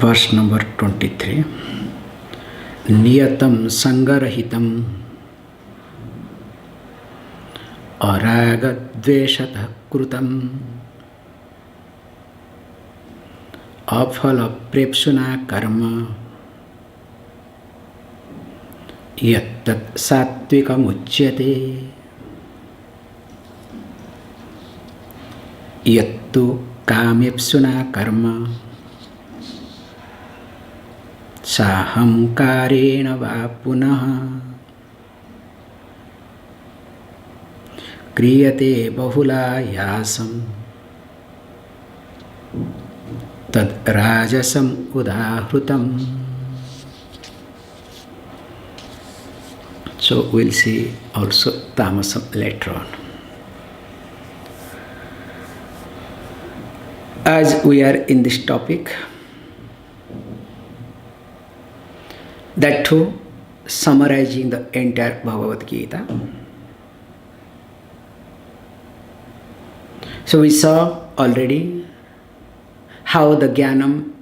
Verse number 23. Niyatam sangarahitam aragadveshatah krutam afala prepsuna karma yattat satvikam uchyate yattu kamepsuna karma sahamkarena va punaha kriyate bahulayasam tad rajasam udahrutam. So we'll see also tamasam later on. As we are in this topic, that too summarizing the entire Bhagavad Gita. So we saw already how the Jnanam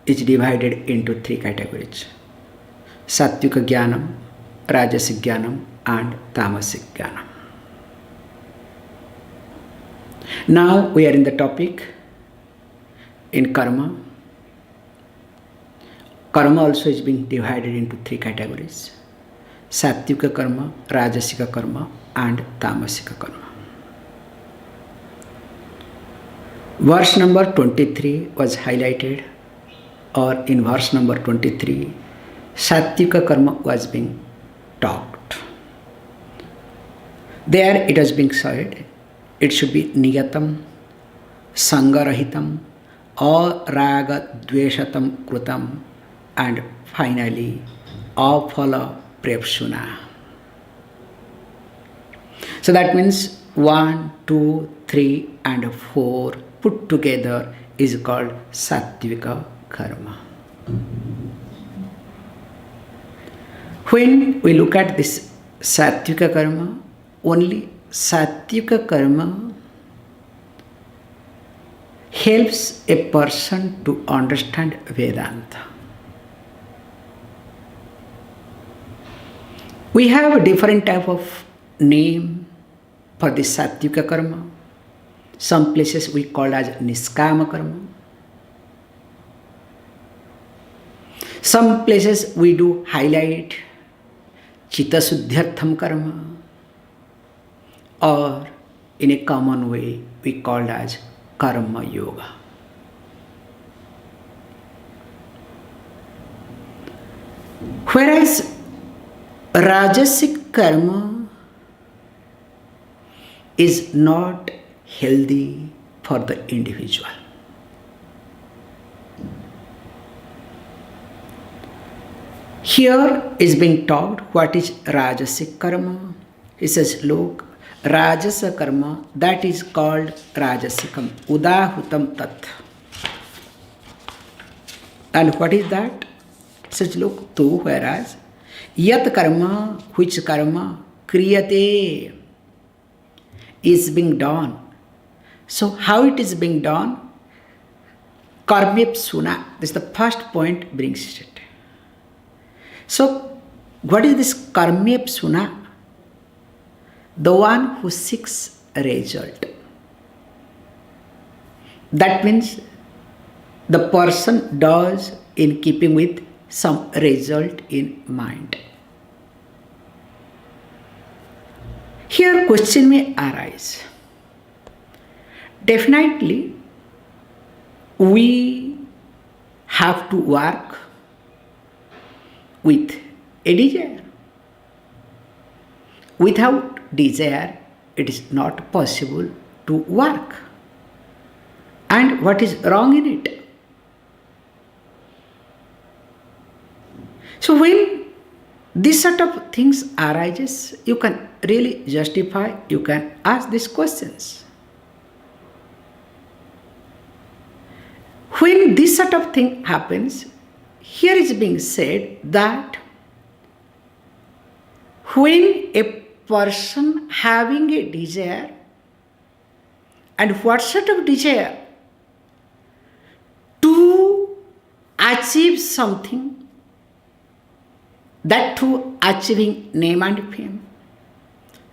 is divided into three categories: Sattvika Jnanam, Rajasic Jnanam and Tamasic Jnanam. Now we are in the topic in karma. Karma also is being divided into three categories: Sattvika Karma, Rajasika Karma and Tamasika Karma. Verse number 23 was highlighted, or in verse number 23, Sattvika Karma was being talked. There it has been said, it should be Niyatam, Sangarahitam, Araga Dveshatam Krutam, and finally Aphala Prepsuna. So that means 1, 2, 3 and 4 put together is called Sattvika Karma. When we look at this Sattvika Karma, only Sattvika Karma helps a person to understand Vedanta. We have a different type of name for the Sattvika Karma. Some places we call as Niskama Karma. Some places we do highlight Chittasuddhyartham Karma, or in a common way we call as Karma Yoga. Whereas Rajasic Karma is not healthy for the individual. Here is being taught what is Rajasic Karma. He says, look, Rajasa Karma, that is called Rajasikam, Udahutam Tat. And what is that? He says, look, tu, whereas Yat Karma, which Karma, Kriyate, is being done. So how it is being done? Karmepsuna. This is the first point brings it. So what is this Karmepsuna? The one who seeks a result. That means the person does in keeping with some result in mind. Here question may arise. Definitely we have to work with a desire. Without desire, it is not possible to work. And what is wrong in it? So when this sort of things arises, you can really justify, you can ask these questions. When this sort of thing happens, here is being said that when a person having a desire, and what sort of desire? To achieve something, that too achieving name and fame,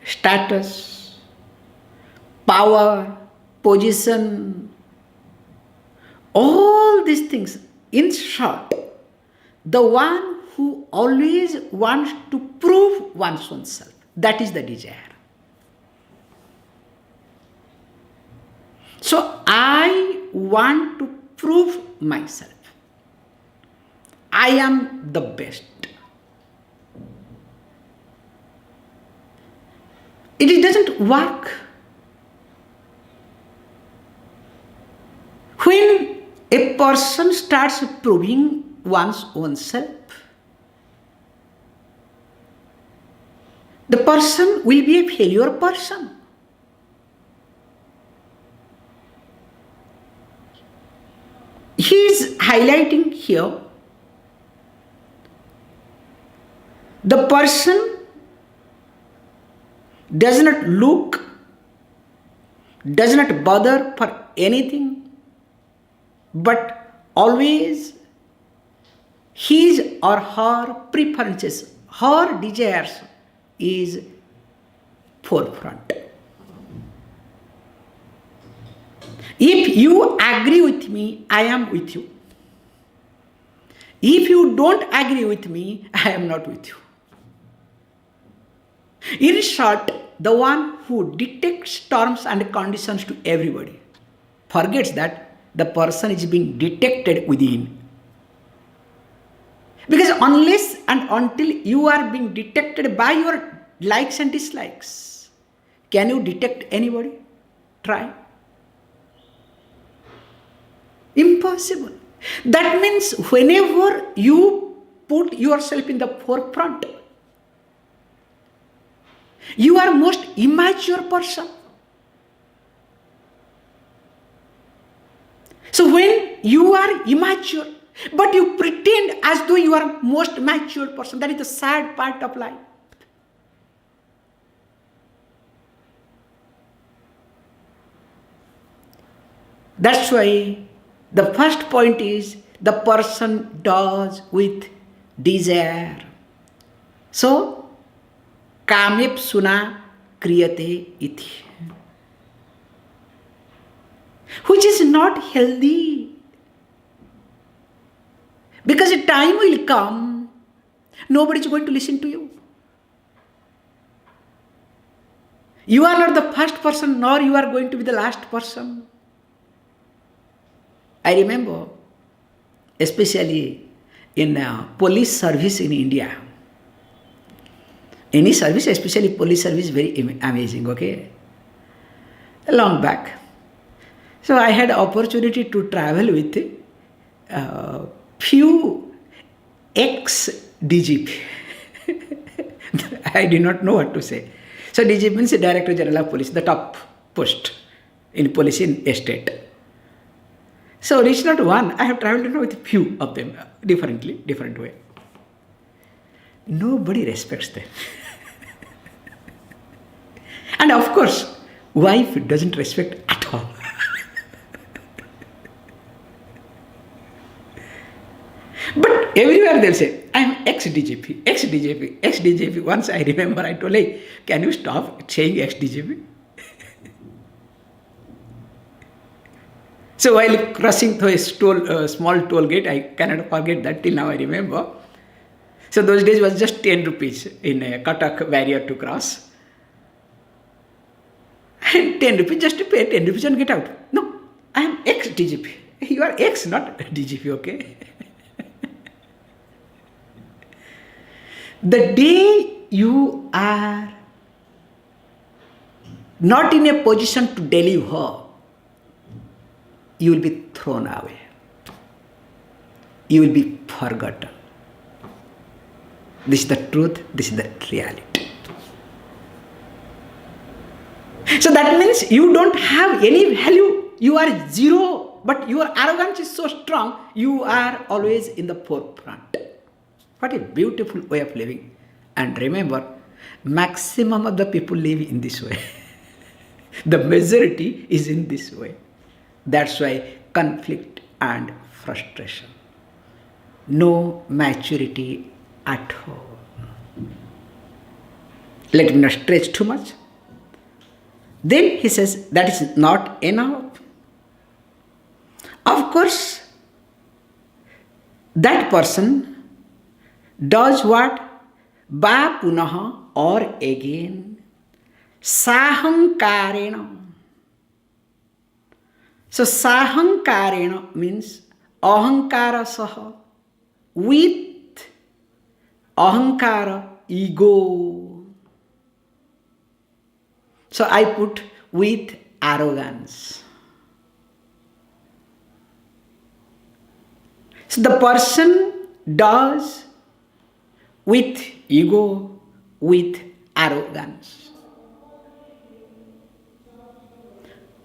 status, power, position, all these things. In short, the one who always wants to prove one's own self, that is the desire. So I want to prove myself. I am the best. It doesn't work. When a person starts proving one's own self, the person will be a failure person. He is highlighting here the person does not look, does not bother for anything, but always his or her preferences, her desires is forefront. If you agree with me, I am with you. If you don't agree with me, I am not with you. In short, the one who dictates terms and conditions to everybody forgets that the person is being detected within. Because unless and until you are being detected by your likes and dislikes, can you detect anybody? Try. Impossible. That means whenever you put yourself in the forefront, you are most immature person. So when you are immature, but you pretend as though you are most mature person, that is the sad part of life. That's why the first point is the person does with desire. So, kamep suna kriyate iti, which is not healthy. Because a time will come, nobody is going to listen to you. You are not the first person, nor you are going to be the last person. I remember, especially in police service in India. Any service, especially police service, very amazing, okay? Long back. So I had opportunity to travel with few ex-DGP. I did not know what to say. So DGP means Director General of Police, the top post in police in a state. So it's not one, I have traveled with few of them, different way. Nobody respects them. And of course, wife doesn't respect at all. But everywhere they'll say, I am ex-DGP, ex-DGP, ex-DGP. Once I remember, I told, hey, can you stop saying ex-DGP? So while crossing through a small toll gate, I cannot forget that, till now I remember. So those days was just 10 rupees in a Cuttack barrier to cross. And 10 rupees just to pay 10 rupees and get out. No, I am ex-DGP. You are ex, not DGP, okay? The day you are not in a position to deliver, you will be thrown away. You will be forgotten. This is the truth, this is the reality. So that means you don't have any value. You are zero, but your arrogance is so strong, you are always in the forefront. What a beautiful way of living. And remember, maximum of the people live in this way. The majority is in this way. That's why conflict and frustration. no maturity at all. Let me not stretch too much. Then he says that is not enough. Of course, that person does what? Va punaha, or again, sahankarena. So sahankarena means ahankara saha, with ahankara, ego. So I put with arrogance. So the person does with ego, with arrogance.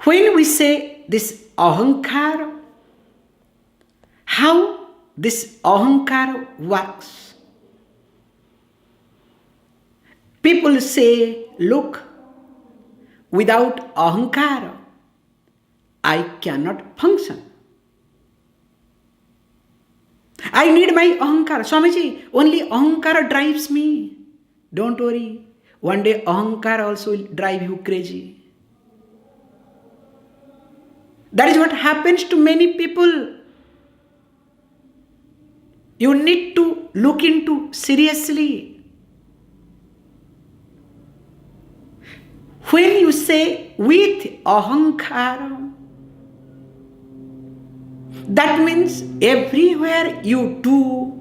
When we say this ahankara, how this ahankara works? People say, look, without ahankara, I cannot function. I need my ahankara. Swamiji, only ahankara drives me. Don't worry. One day ahankara also will drive you crazy. That is what happens to many people. You need to look into seriously. When you say with ahankara, that means everywhere you do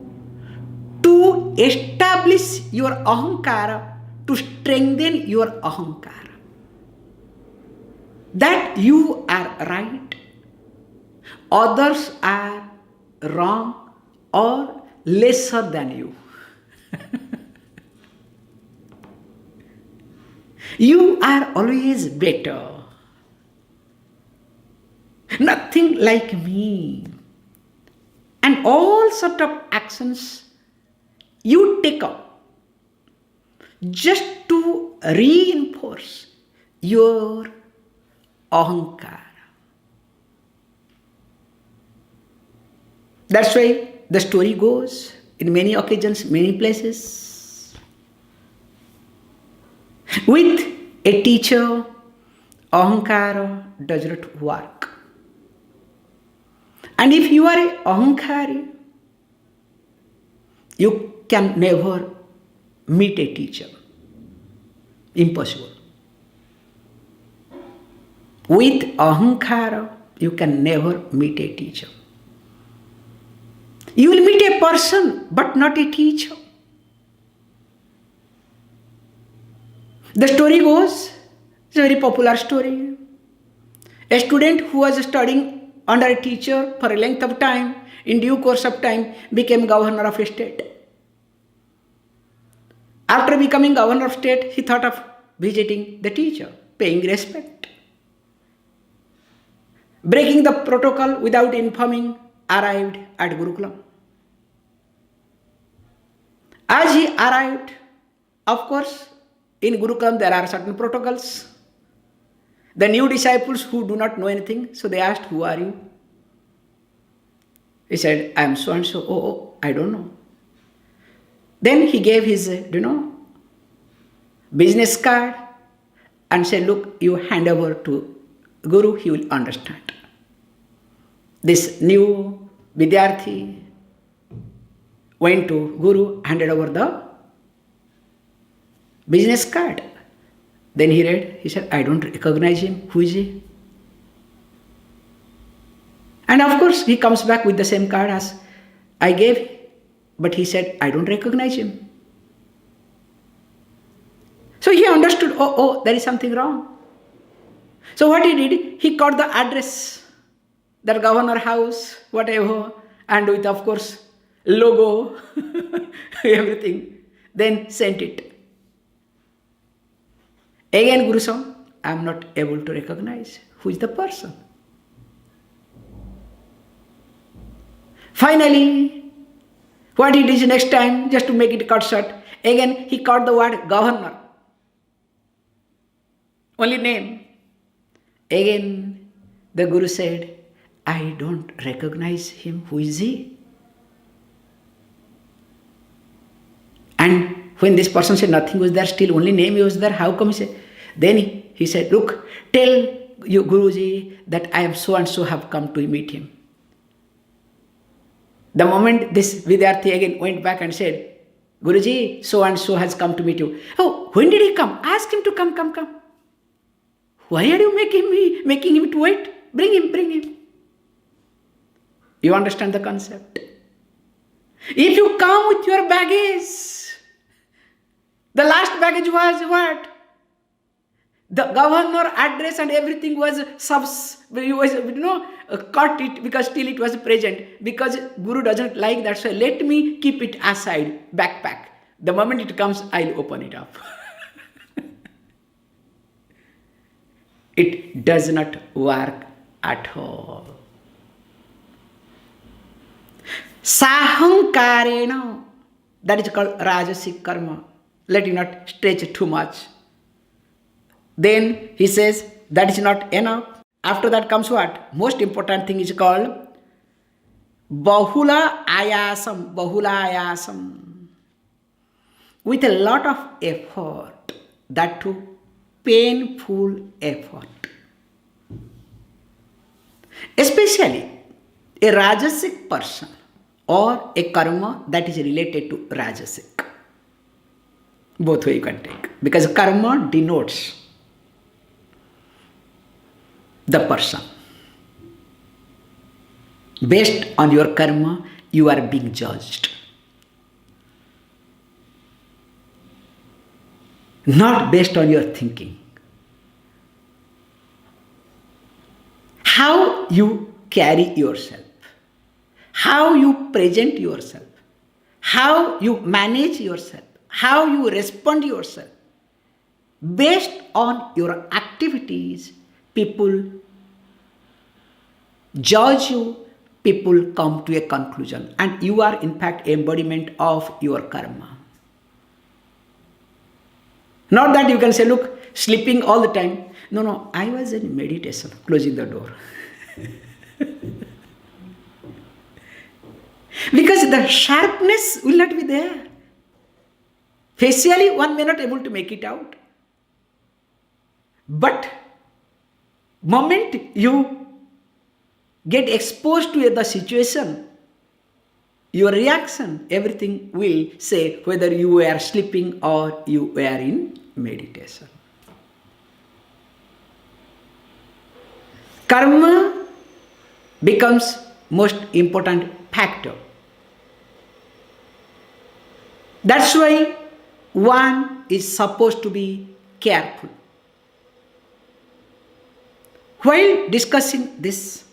to establish your ahankara, to strengthen your ahankara. That you are right, others are wrong or lesser than you. You are always better. Nothing like me. And all sort of actions you take up just to reinforce your ahankara. That's why the story goes in many occasions, many places. With a teacher, ahankara does not work. And if you are a ahankari, you can never meet a teacher. Impossible. With ahankara, you can never meet a teacher. You will meet a person, but not a teacher. The story goes, it's a very popular story. A student who was studying under a teacher for a length of time, in due course of time, became governor of a state. After becoming governor of state, he thought of visiting the teacher, paying respect. Breaking the protocol without informing, arrived at Gurukulam. As he arrived, of course, in Gurukulam there are certain protocols. The new disciples who do not know anything, so they asked, who are you? He said, I am so and so. Oh, I don't know. Then he gave his, business card and said, look, you hand over to Guru, he will understand. This new Vidyarthi went to Guru, handed over the business card. Then he read, he said, I don't recognize him. Who is he? And of course, he comes back with the same card as I gave, but he said, I don't recognize him. So he understood, oh, there is something wrong. So what he did, he got the address, the governor house, whatever, and with, of course, logo, everything, then sent it. Again, Guru said, I am not able to recognize who is the person. Finally, what he did next time, just to make it cut short, again he caught the word governor. Only name. Again, the Guru said, I don't recognize him. Who is he? When this person said nothing was there, still only name was there, how come he said? Then he said, look, tell you Guruji that I am so and so have come to meet him. The moment this Vidyarthi again went back and said, Guruji, so and so has come to meet you. Oh, when did he come? Ask him to come. Why are you making him to wait? Bring him. You understand the concept? If you come with your baggage, the last baggage was what? The governor address and everything was cut it because still it was present. Because Guru doesn't like that, so let me keep it aside, backpack. The moment it comes, I'll open it up. It does not work at all. Sahankarena, that is called Rajasic Karma. Let it not stretch too much. Then he says that is not enough. After that comes what? Most important thing is called Bahula Ayasam. With a lot of effort, that too painful effort. Especially a Rajasic person or a karma that is related to Rajasic. Both way you can take. Because karma denotes the person. Based on your karma, you are being judged. Not based on your thinking. How you carry yourself, how you present yourself, how you manage yourself, how you respond yourself. Based on your activities, people judge you, people come to a conclusion, and you are in fact embodiment of your karma. Not that you can say, look, sleeping all the time. No, I was in meditation, closing the door. Because the sharpness will not be there. Facially, one may not able to make it out. But moment you get exposed to the situation, your reaction, everything will say whether you were sleeping or you were in meditation. Karma becomes most important factor. That's why one is supposed to be careful. While discussing this,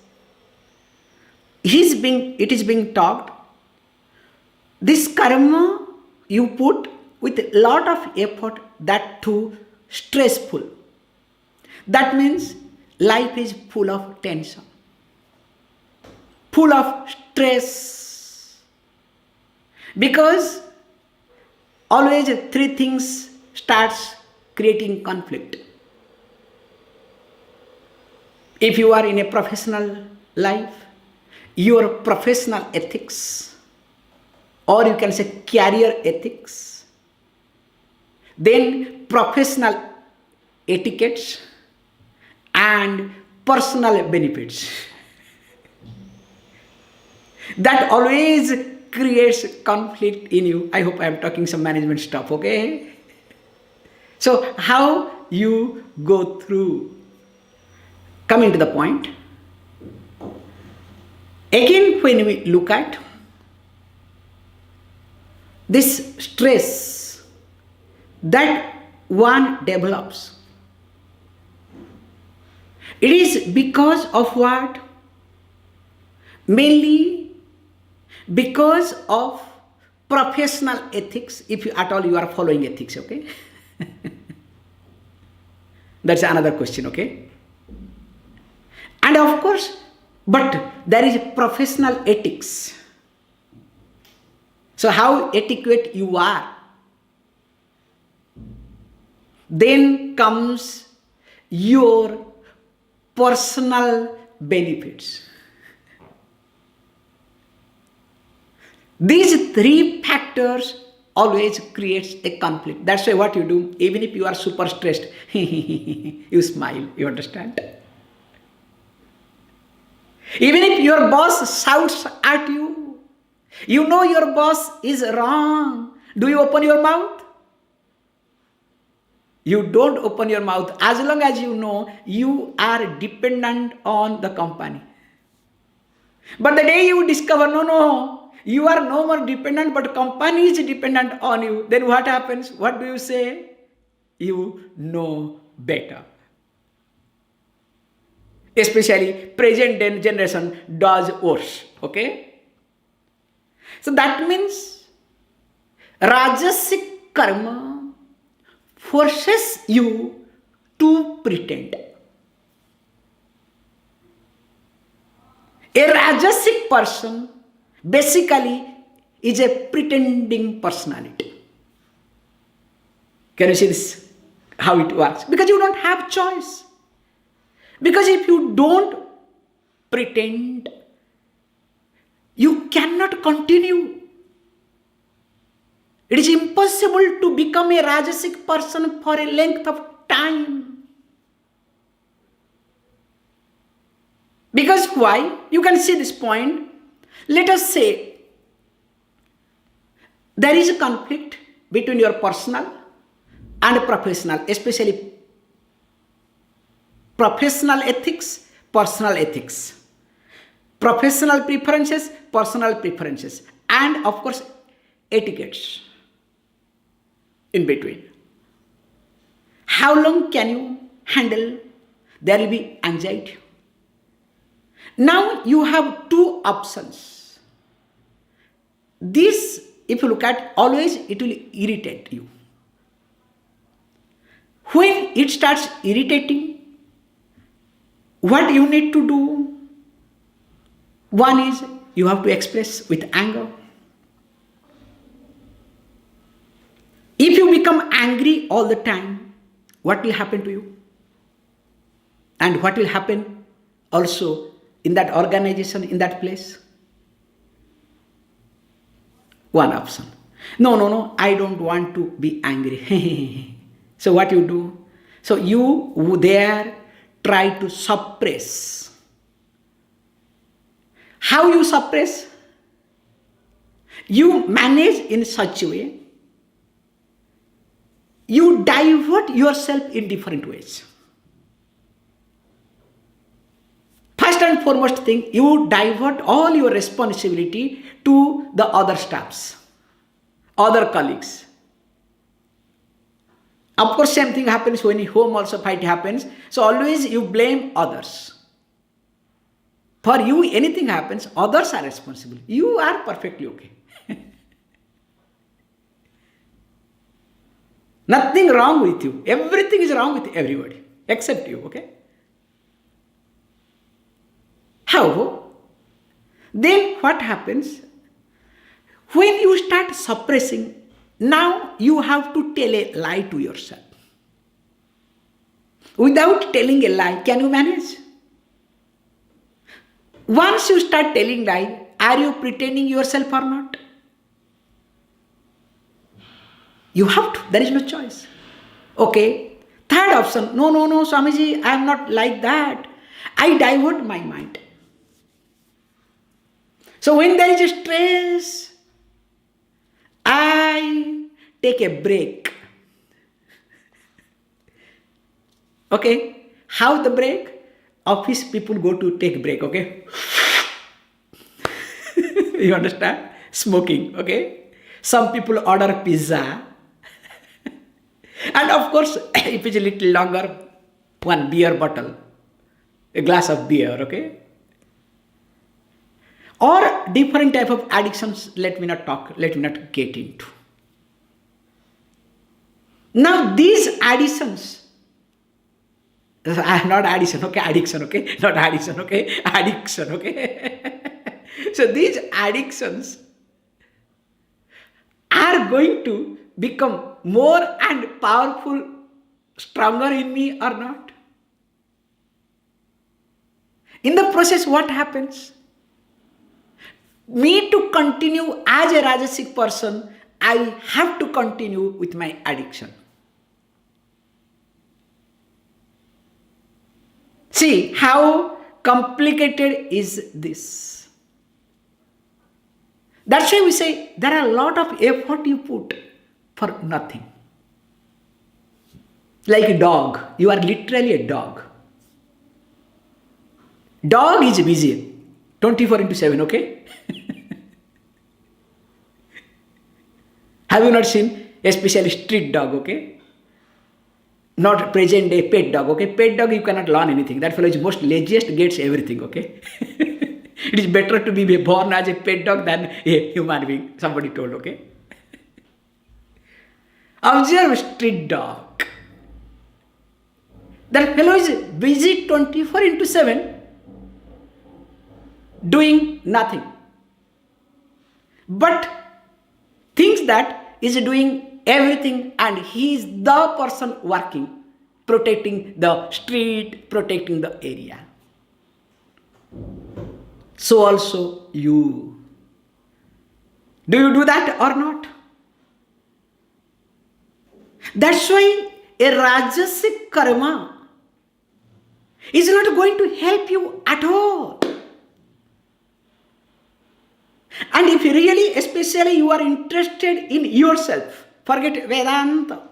it is being taught, this karma you put with a lot of effort, that too stressful. That means life is full of tension, full of stress. Because always three things starts creating conflict. If you are in a professional life, your professional ethics, or you can say career ethics, then professional etiquettes and personal benefits. That always creates conflict in you. I hope I am talking some management stuff, okay? So how you go through? Coming to the point. Again, when we look at this stress that one develops, it is because of what? Mainly because of professional ethics, if you, at all you are following ethics, okay? That's another question, okay? And of course, but there is professional ethics. So how etiquette you are. Then comes your personal benefits. These three factors always creates a conflict. That's why what you do, even if you are super stressed, you smile, you understand? Even if your boss shouts at you, you know your boss is wrong. Do you open your mouth? You don't open your mouth as long as you know you are dependent on the company. But the day you discover, no, you are no more dependent, but company is dependent on you, then what happens? What do you say? You know better. Especially present generation does worse. Okay? So that means Rajasic Karma forces you to pretend. A Rajasic person basically is a pretending personality. Can you see this? How it works? Because you don't have choice. Because if you don't pretend, you cannot continue. It is impossible to become a Rajasic person for a length of time. Because why? You can see this point. Let us say there is a conflict between your personal and professional, especially professional ethics, personal ethics, professional preferences, personal preferences, and of course etiquettes in between. How long can you handle? There will be anxiety. Now you have two options. This, if you look at, always it will irritate you. When it starts irritating, what you need to do? One is you have to express with anger. If you become angry all the time, what will happen to you? And what will happen also in that organization, in that place? One option. No, I don't want to be angry. So what you do? So you there try to suppress. How you suppress? You manage in such a way. You divert yourself in different ways. First and foremost thing, you divert all your responsibility to the other staffs, other colleagues. Of course, same thing happens when in home also fight happens. So always you blame others. For you, anything happens, others are responsible. You are perfectly okay. Nothing wrong with you. Everything is wrong with everybody, except you, okay? However, then what happens? When you start suppressing, now you have to tell a lie to yourself. Without telling a lie, can you manage? Once you start telling lie, are you pretending yourself or not? You have to. There is no choice. Okay. Third option. No, Swamiji, I am not like that. I divert my mind. So when there is a stress, I take a break. Okay. How the break? Office people go to take break, okay? You understand? Smoking, okay? Some people order pizza. And of course, if it's a little longer, one beer bottle, a glass of beer, okay? Or different type of addictions, let me not get into. Now these addictions, not addition, okay, addiction, okay, not addiction, okay, addiction, okay. So these addictions are going to become more and powerful, stronger in me or not? In the process, what happens? Me to continue as a Rajasic person, I have to continue with my addiction. See how complicated is this. That's why we say there are a lot of effort you put for nothing. Like a dog, you are literally a dog. Dog is busy 24/7, okay? Have you not seen, especially street dog, okay? Not present day pet dog, okay? Pet dog, you cannot learn anything. That fellow is most laziest, gets everything, okay? It is better to be born as a pet dog than a human being, somebody told, okay? Observe street dog. That fellow is busy 24/7 doing nothing. But thinks that is doing everything and he is the person working, protecting the street, protecting the area. So also you. Do you do that or not? That's why a Rajasic Karma is not going to help you at all. And if really, especially you are interested in yourself, forget Vedanta.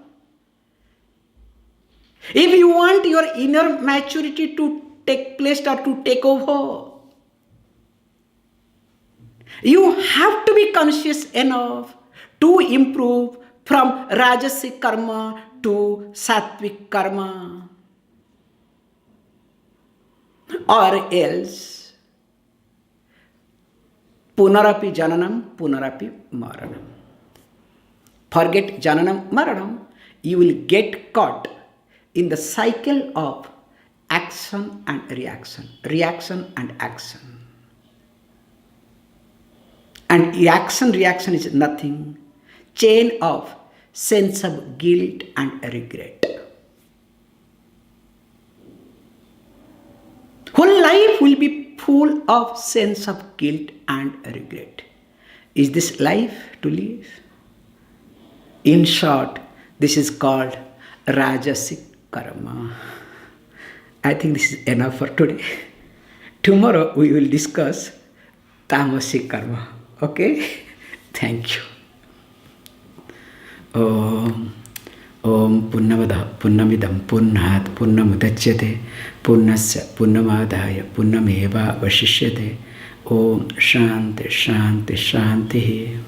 If you want your inner maturity to take place or to take over, you have to be conscious enough to improve from Rajasic Karma to Sattvic Karma. Or else, Punarapi Jananam, Punarapi Maranam. Forget Jananam, Maranam. You will get caught in the cycle of action and reaction, reaction and action. And reaction is nothing. Chain of sense of guilt and regret. Whole life will be full of sense of guilt and regret. Is this life to live? In short, this is called Rajasic Karma. I think this is enough for today. Tomorrow we will discuss Tamasic Karma. Okay? Thank you. Om Punnamada Punnamidam Punnat Punnamudachyate Punnasya Punnamadaya Punnameva Vashishyate. Om Shanti Shanti Shanti.